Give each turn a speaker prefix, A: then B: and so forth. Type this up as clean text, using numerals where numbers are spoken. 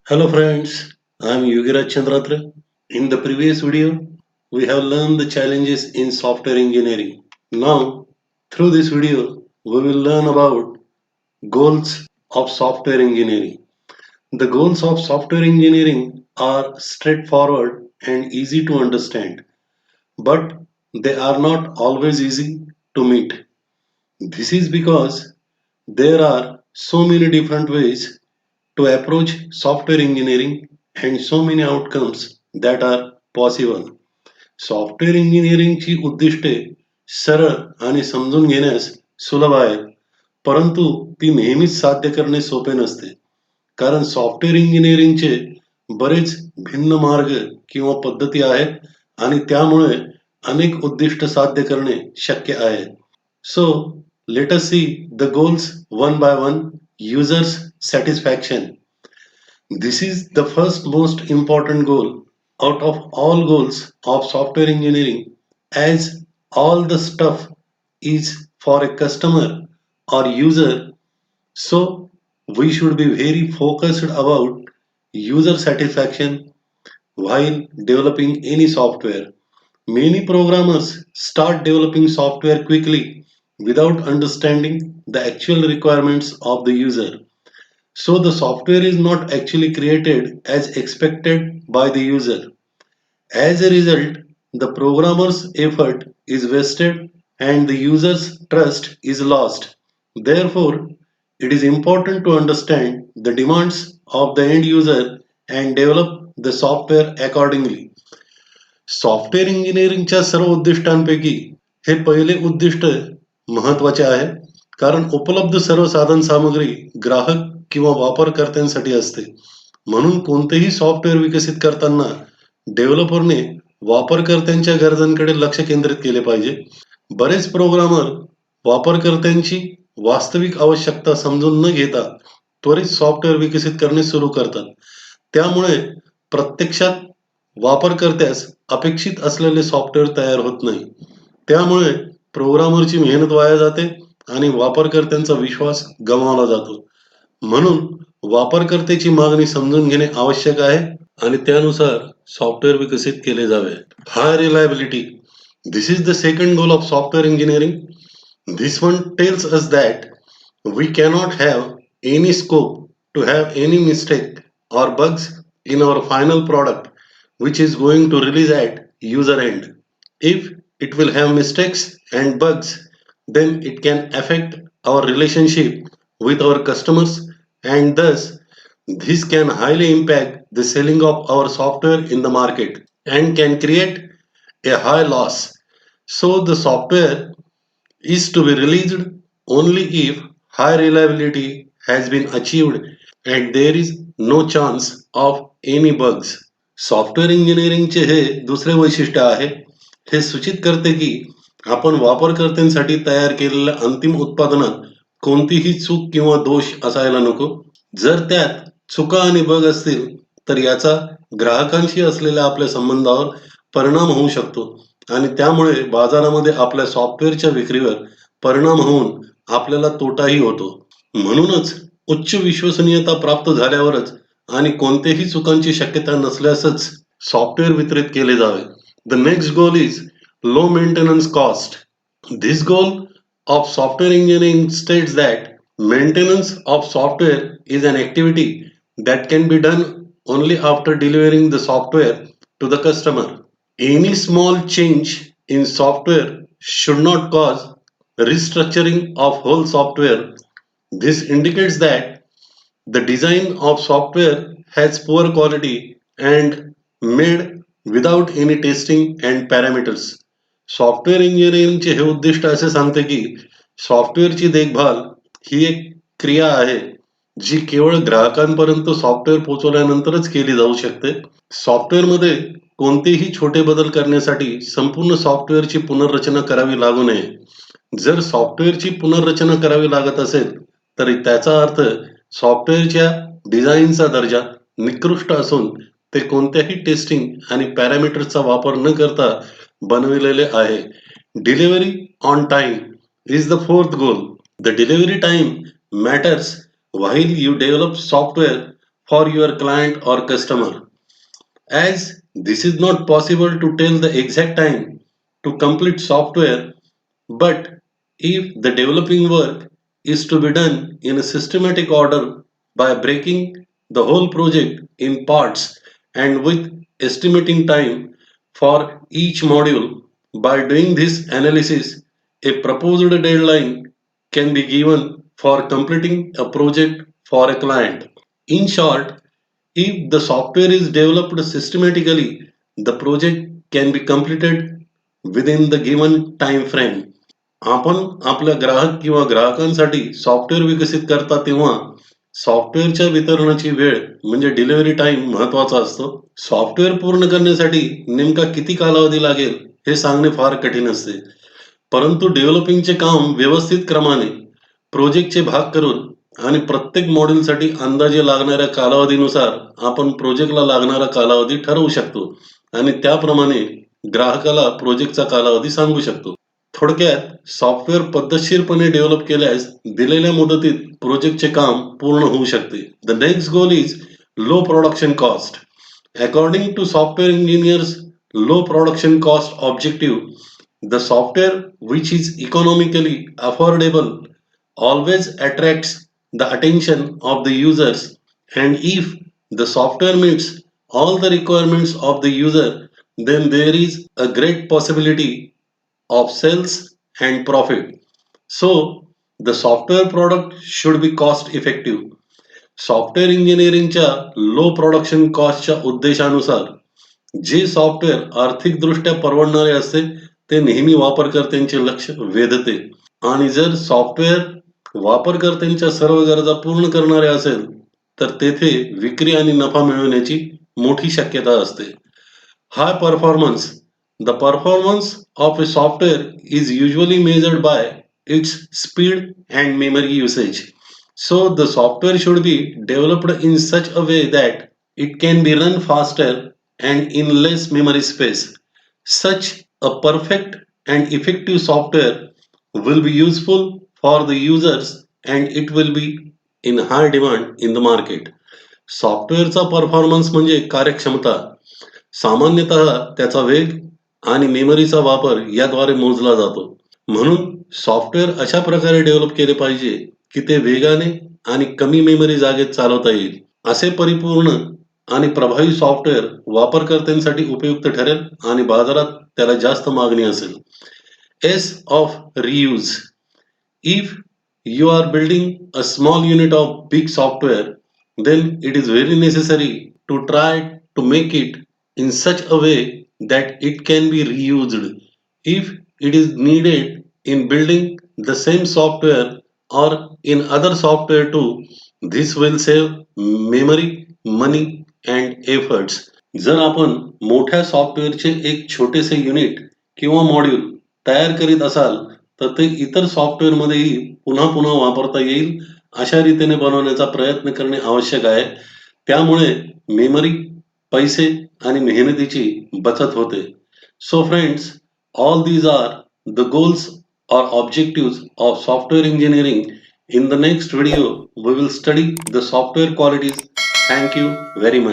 A: Hello friends, I am Yogiraj Chandratra. In the previous video, we have learned the challenges in software engineering. Now, through this video, we will learn about goals of software engineering. The goals of software engineering are straightforward and easy to understand, but they are not always easy to meet. This is because there are so many different ways to approach software engineering and so many outcomes that are possible. Software इंजिनिअरिंगची उद्दिष्टे सरळ आणि समजून घेण्यास सुलभ आहेत, परंतु ती नेहमीच साध्य करणे सोपे नसते. कारण सॉफ्टवेअर इंजिनिअरिंगचे बरेच भिन्न मार्ग किंवा पद्धती आहेत आणि त्यामुळे अनेक उद्दिष्ट साध्य करणे शक्य आहे. So let us see the goals one by one. Users satisfaction. This is the first most important goal out of all goals of software engineering, as all the stuff is for a customer or user. So we should be very focused about user satisfaction while developing any software. Many programmers start developing software quickly without understanding the actual requirements of the user. So the software is not actually created as expected by the user. As a result, the programmer's effort is wasted and the user's trust is lost. Therefore, it is important to understand the demands of the end user and develop the software accordingly. Software इंजिनिअरिंगच्या सर्व उद्दिष्टांपैकी हे पहिले उद्दिष्ट महत्वाचे आहे, कारण उपलब्ध सर्व साधन सामग्री ग्राहक किंवा वापरकर्त्यांसाठी असते. म्हणून कोणतेही सॉफ्टवेअर विकसित करताना डेव्हलपरने वापरकर्त्यांच्या गरजांकडे लक्ष केंद्रित केले पाहिजे. बरेच प्रोग्रामर वापरकर्त्यांची वास्तविक आवश्यकता समजून न घेता त्वरित सॉफ्टवेअर विकसित करणे सुरू करतात. त्यामुळे प्रत्यक्षात वापरकर्त्यास अपेक्षित असलेले सॉफ्टवेअर तयार होत नाही. त्यामुळे प्रोग्रामरची मेहनत वाया जाते आणि वापरकर्त्यांचा विश्वास गमावला जातो. म्हणून वापरकर्त्याची मागणी समजून घेणे आवश्यक आहे आणि त्यानुसार सॉफ्टवेअर विकसित केले जावे. हाय reliability. This is the second goal of software engineering. This one tells us that we cannot have any scope to have any mistake or bugs in our final product which is going to release at user end. If it will have mistakes and bugs, then it can affect our relationship with our customers, and thus this can highly impact the selling of our software in the market and can create a high loss. So the software is to be released only if high reliability has been achieved and there is no chance of any bugs. Software इंजिनिअरिंगचे हे दुसरे वैशिष्ट्य आहे. हे सूचित करते की आपण वापरकर्त्यांसाठी तयार केलेल्या अंतिम उत्पादनात कोणतीही चूक किंवा दोष असायला नको. जर त्यात चुका आणि बग असतील तर याचा ग्राहकांशी असलेल्या आपल्या संबंधावर परिणाम होऊ शकतो आणि त्यामुळे बाजारामध्ये आपल्या सॉफ्टवेअरच्या विक्रीवर परिणाम होऊन आपल्याला तोटाही होतो. म्हणूनच उच्च विश्वसनीयता प्राप्त झाल्यावरच आणि कोणतेही चुकांची शक्यता नसल्यासच सॉफ्टवेअर वितरित केले जावे. The next goal is low maintenance cost. This goal of software engineering states that maintenance of software is an activity that can be done only after delivering the software to the customer. Any small change in software should not cause restructuring of whole software. This indicates that the design of software has poor quality and made without any testing and parameters. Software इंजिनिअरिंगचे हे उद्दिष्ट असे सांगते की सॉफ्टवेअरची देखभाल ही एक क्रिया आहे जी केवळ ग्राहकांपर्यंत सॉफ्टवेअर पोहोचवल्यानंतरच केली जाऊ शकते. सॉफ्टवेअरमध्ये कोणतेही छोटे बदल करण्यासाठी संपूर्ण सॉफ्टवेअरची पुनर्रचना करावी लागू नये. जर सॉफ्टवेअरची पुनर्रचना करावी लागत असेल तर त्याचा अर्थ सॉफ्टवेअरच्या डिझाईनचा दर्जा निकृष्ट असून ते कोणत्याही टेस्टिंग आणि पॅरामीटर्सचा वापर न करता बनविलेले आहे. Delivery on time is the fourth goal. The delivery time matters while you develop software for your client or customer. As this is not possible to tell the exact time to complete software, but if the developing work is to be done in a systematic order by breaking the whole project in parts and with estimating time for each module, by doing this analysis, a proposed deadline can be given for completing a project for a client. In short, if the software is developed systematically, the project can be completed within the given time frame. आपण आपल्या ग्राहक किंवा ग्राहकांसाठी software विकसित करता तेव्हा सॉफ्टवेअरच्या वितरणाची वेळ म्हणजे डिलिव्हरी टाइम महत्वाचा असतो. सॉफ्टवेअर पूर्ण करण्यासाठी नेमका किती कालावधी लागेल हे सांगणे फार कठीण असते. परंतु डेव्हलपिंगचे काम व्यवस्थित क्रमाने प्रोजेक्टचे भाग करून आणि प्रत्येक मॉड्यूलसाठी अंदाजे लागणाऱ्या कालावधीनुसार आपण प्रोजेक्टला लागणारा कालावधी ठरवू शकतो आणि त्याप्रमाणे ग्राहकाला प्रोजेक्टचा कालावधी सांगू शकतो. थोडक्यात सॉफ्टवेअर पद्धतशीरपणे डेव्हलप केल्यास दिलेल्या मुदतीत प्रोजेक्टचे काम पूर्ण होऊ शकते. The next goal is low production cost. According to software engineers, low production cost objective, the software which is economically affordable always attracts the attention of the users, and if the software meets all the requirements of the user, then there is a great possibility of sales and profit. So the software product should be cost effective. Software इंजिनिअरिंगच्या low production कॉस्टच्या उद्देशानुसार जे software आर्थिकदृष्ट्या परवडणारे असते ते नेहमी वापरकर्त्यांचे लक्ष वेधते, आणि जर सॉफ्टवेअर वापरकर्त्यांच्या सर्व गरजा पूर्ण करणारे असेल तर तेथे विक्री आणि नफा मिळवण्याची मोठी शक्यता असते. High performance. The performance of a software is usually measured by its speed and memory usage. So the software should be developed in such a way that it can be run faster and in less memory space. Such a perfect and effective software will be useful for the users and it will be in high demand in the market. सॉफ्टवेअरचा performance म्हणजे कार्यक्षमता. सामान्यतः त्याचा वेग आणि मेमरीचा वापर याद्वारे मोजला जातो. म्हणून सॉफ्टवेअर अशा प्रकारे डेव्हलप केले पाहिजे की ते वेगाने आणि कमी मेमरी जागेत चालवता येईल. असे परिपूर्ण आणि प्रभावी सॉफ्टवेअर वापरकर्त्यांसाठी उपयुक्त ठरेल आणि बाजारात त्याला जास्त मागणी असेल. S of reuse. If you are building a small unit of big software, then it is very necessary to try to make it in such a way that it can be reused. If it is needed in building the same software or in other software too, this will save memory, money and efforts. जर आपण मोठ्या सॉफ्टवेअरचे एक छोटेसे unit किंवा module तयार करीत असाल तर ते इतर सॉफ्टवेअरमध्येही पुन्हा पुन्हा वापरता येईल अशा रीतीने बनवण्याचा प्रयत्न करणे आवश्यक आहे. त्यामुळे मेमरी, पैसे आणि मेहनतीची बचत होते. So friends, all these are the goals or objectives of software engineering. In the next video, we will study the software qualities. Thank you very much.